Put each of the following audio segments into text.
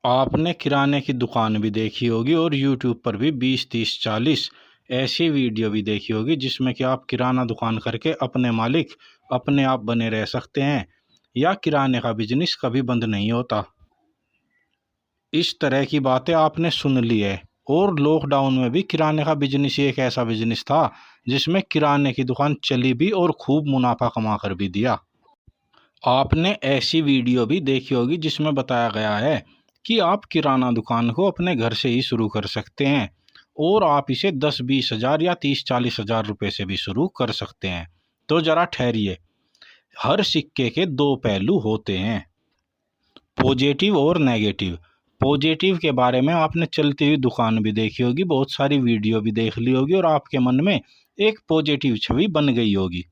आपने किराने की दुकान भी देखी होगी और यूट्यूब पर भी 20, 30, 40 ऐसी वीडियो भी देखी होगी जिसमें कि आप किराना दुकान करके अपने मालिक अपने आप बने रह सकते हैं या किराने का बिजनेस कभी बंद नहीं होता। इस तरह की बातें आपने सुन ली है। और लॉकडाउन में भी किराने का बिजनेस ही एक ऐसा बिजनेस था जिसमें किराने की दुकान चली भी और खूब मुनाफा कमा कर भी दिया। आपने ऐसी वीडियो भी देखी होगी जिसमें बताया गया है कि आप किराना दुकान को अपने घर से ही शुरू कर सकते हैं और आप इसे 10-20 हज़ार या 30-40 हज़ार रुपये से भी शुरू कर सकते हैं। तो ज़रा ठहरिए, हर सिक्के के दो पहलू होते हैं, पॉजिटिव और नेगेटिव। पॉजिटिव के बारे में आपने चलती हुई दुकान भी देखी होगी, बहुत सारी वीडियो भी देख ली होगी और आपके मन में एक पॉजिटिव छवि बन गई होगी।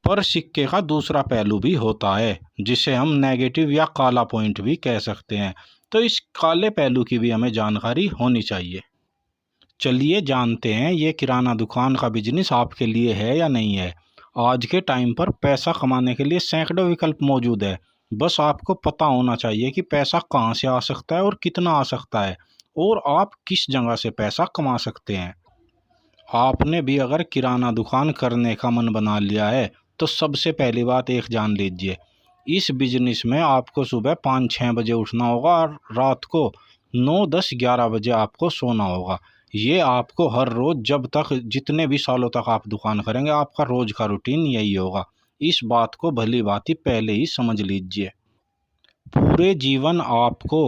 पर सिक्के का दूसरा पहलू भी होता है जिसे हम नेगेटिव या काला पॉइंट भी कह सकते हैं। तो इस काले पहलू की भी हमें जानकारी होनी चाहिए। चलिए जानते हैं ये किराना दुकान का बिजनेस आपके लिए है या नहीं है। आज के टाइम पर पैसा कमाने के लिए सैकड़ों विकल्प मौजूद है। बस आपको पता होना चाहिए कि पैसा कहाँ से आ सकता है और कितना आ सकता है और आप किस जगह से पैसा कमा सकते हैं। आपने भी अगर किराना दुकान करने का मन बना लिया है तो सबसे पहली बात एक जान लीजिए, इस बिजनेस में आपको सुबह 5-6 बजे उठना होगा और रात को 9-10-11 बजे आपको सोना होगा। ये आपको हर रोज़ जब तक जितने भी सालों तक आप दुकान करेंगे आपका रोज़ का रूटीन यही होगा। इस बात को भली भांति पहले ही समझ लीजिए। पूरे जीवन आपको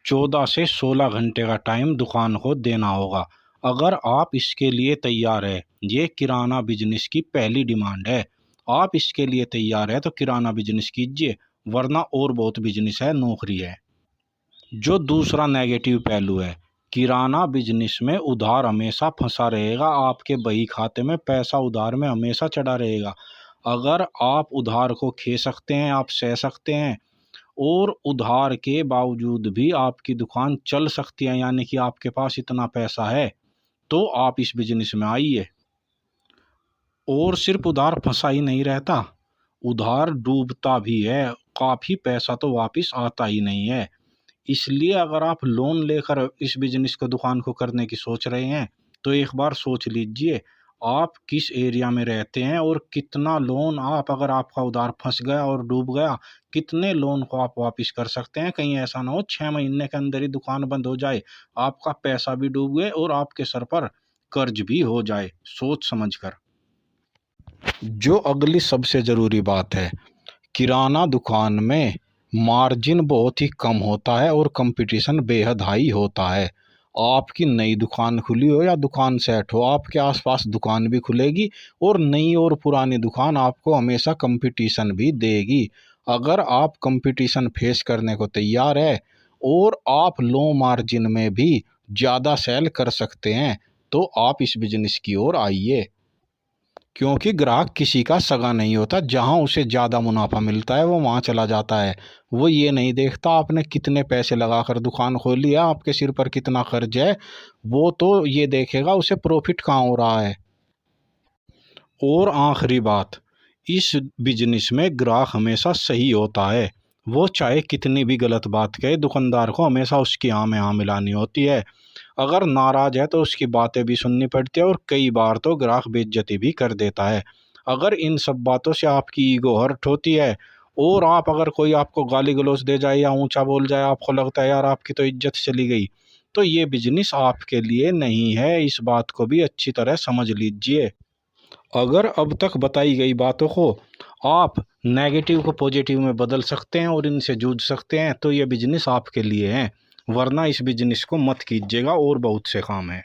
14 से 16 घंटे का टाइम दुकान को देना होगा। अगर आप इसके लिए तैयार है, ये किराना बिजनेस की पहली डिमांड है। आप इसके लिए तैयार है तो किराना बिजनेस कीजिए, वरना और बहुत बिजनेस है, नौकरी है। जो दूसरा नेगेटिव पहलू है, किराना बिजनेस में उधार हमेशा फंसा रहेगा। आपके बही खाते में पैसा उधार में हमेशा चढ़ा रहेगा। अगर आप उधार को खे सकते हैं, आप सह सकते हैं और उधार के बावजूद भी आपकी दुकान चल सकती है, यानी कि आपके पास इतना पैसा है, तो आप इस बिजनेस में आइए। और सिर्फ उधार फंसा ही नहीं रहता, उधार डूबता भी है, काफ़ी पैसा तो वापस आता ही नहीं है। इसलिए अगर आप लोन लेकर इस बिजनेस को दुकान को करने की सोच रहे हैं तो एक बार सोच लीजिए आप किस एरिया में रहते हैं और कितना लोन आप, अगर आपका उधार फंस गया और डूब गया, कितने लोन को आप वापस कर सकते हैं। कहीं ऐसा ना हो 6 महीने के अंदर ही दुकान बंद हो जाए, आपका पैसा भी डूब गए और आपके सर पर कर्ज भी हो जाए। सोच समझ कर। जो अगली सबसे ज़रूरी बात है, किराना दुकान में मार्जिन बहुत ही कम होता है और कंपटीशन बेहद हाई होता है। आपकी नई दुकान खुली हो या दुकान सेट हो, आपके आसपास दुकान भी खुलेगी और नई और पुरानी दुकान आपको हमेशा कंपटीशन भी देगी। अगर आप कंपटीशन फेस करने को तैयार है और आप लो मार्जिन में भी ज़्यादा सेल कर सकते हैं तो आप इस बिजनेस की ओर आइए। क्योंकि ग्राहक किसी का सगा नहीं होता, जहां उसे ज़्यादा मुनाफा मिलता है वो वहां चला जाता है। वो ये नहीं देखता आपने कितने पैसे लगाकर दुकान खोली है, आपके सिर पर कितना कर्ज है, वो तो ये देखेगा उसे प्रॉफिट कहाँ हो रहा है। और आखिरी बात, इस बिजनेस में ग्राहक हमेशा सही होता है। वो चाहे कितनी भी गलत बात कहे, दुकानदार को हमेशा उसकी हाँ में हाँ मिलानी होती है। अगर नाराज है तो उसकी बातें भी सुननी पड़ती है और कई बार तो ग्राहक बेइज्जती भी कर देता है। अगर इन सब बातों से आपकी ईगो हर्ट होती है और आप, अगर कोई आपको गाली गलौज दे जाए या ऊंचा बोल जाए, आपको लगता है यार आपकी तो इज्जत चली गई, तो ये बिजनेस आपके लिए नहीं है। इस बात को भी अच्छी तरह समझ लीजिए। अगर अब तक बताई गई बातों को आप नेगेटिव को पॉजिटिव में बदल सकते हैं और इनसे जूझ सकते हैं तो ये बिजनेस आपके लिए है, वरना इस बिजनेस को मत कीजिएगा और बहुत से काम हैं।